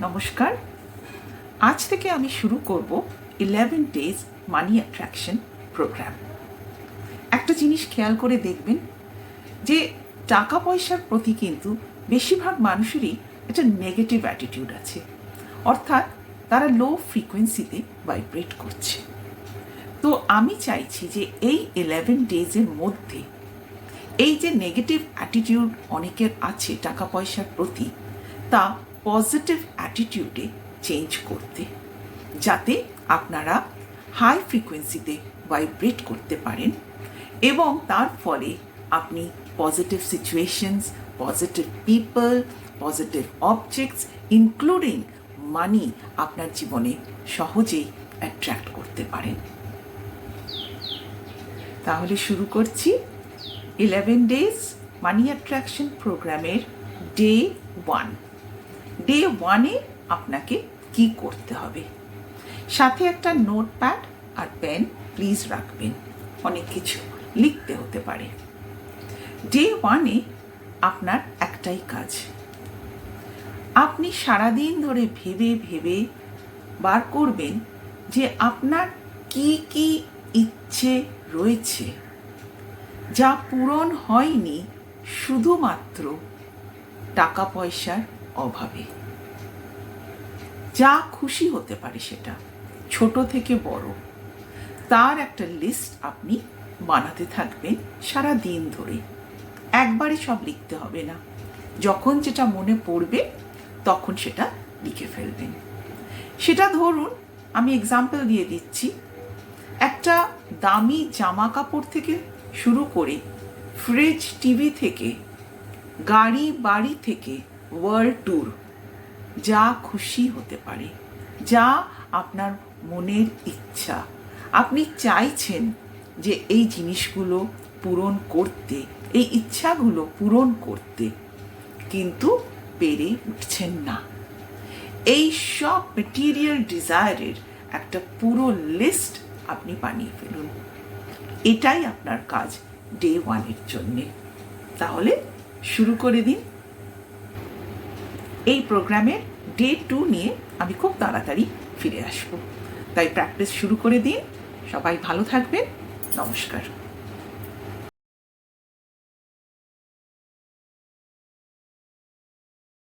নমস্কার। আজ থেকে আমি শুরু করব 11 ডেজ মানি অ্যাট্রাকশন প্রোগ্রাম। একটা জিনিস খেয়াল করে দেখবেন যে টাকা পয়সার প্রতি কিন্তু বেশিরভাগ মানুষেরই একটা নেগেটিভ অ্যাটিটিউড আছে, অর্থাৎ তারা লো ফ্রিকোয়েন্সিতে ভাইব্রেট করছে। তো আমি চাইছি যে এই 11 ডেজের মধ্যে এই যে নেগেটিভ অ্যাটিটিউড অনেকের আছে টাকা পয়সার প্রতি, তা পজিটিভ অ্যাটিটিউডে চেঞ্জ করতে, যাতে আপনারা হাই ফ্রিকোয়েন্সিতে ভাইব্রেট করতে পারেন এবং তার ফলে আপনি positive situations, positive people, positive objects including money আপনার জীবনে সহজেই অ্যাট্রাক্ট করতে পারেন। তাহলে শুরু করছি 11 ডেজ মানি অ্যাট্রাকশন প্রোগ্রামের ডে 1। ডে 1-এ আপনাকে কি করতে হবে? সাথে একটা নোটপ্যাড আর পেন প্লিজ রাখবেন, অনেক কিছু লিখতে হতে পারে। ডে 1-এ আপনার একটাই কাজ, আপনি সারাদিন ধরে ভেবে ভেবে বার করবেন যে আপনার কি কি ইচ্ছে রয়েছে যা পূরণ হয়নি শুধুমাত্র টাকা পয়সার অভাবে। যা খুশি হতে পারে সেটা, ছোট থেকে বড়, তার একটা লিস্ট আপনি বানাতে থাকবেন সারা দিন ধরে। একবারে সব লিখতে হবে না, যখন যেটা মনে পড়বে তখন সেটা লিখে ফেলবেন। সেটা ধরুন, আমি এক্সাম্পল দিয়ে দিচ্ছি, একটা দামি জামা কাপড় থেকে শুরু করে ফ্রিজ, টিভি থেকে গাড়ি, বাড়ি থেকে ওয়ার্ল্ড ট্যুর, যা খুশি হতে পারে, যা আপনার মনের ইচ্ছা, আপনি চাইছেন যে এই জিনিসগুলো পূরণ করতে, এই ইচ্ছাগুলো পূরণ করতে, কিন্তু পেরে উঠছেন না, এই সব ম্যাটেরিয়াল ডিজায়ারের একটা পুরো লিস্ট আপনি বানিয়ে ফেলুন। এটাই আপনার কাজ ডে 1-এর জন্যে। তাহলে শুরু করে দিন। এই প্রোগ্রামের ডে 2 নিয়ে আমি খুব তাড়াতাড়ি ফিরে আসব, তাই প্র্যাকটিস শুরু করে দিন। সবাই ভালো থাকবেন। নমস্কার।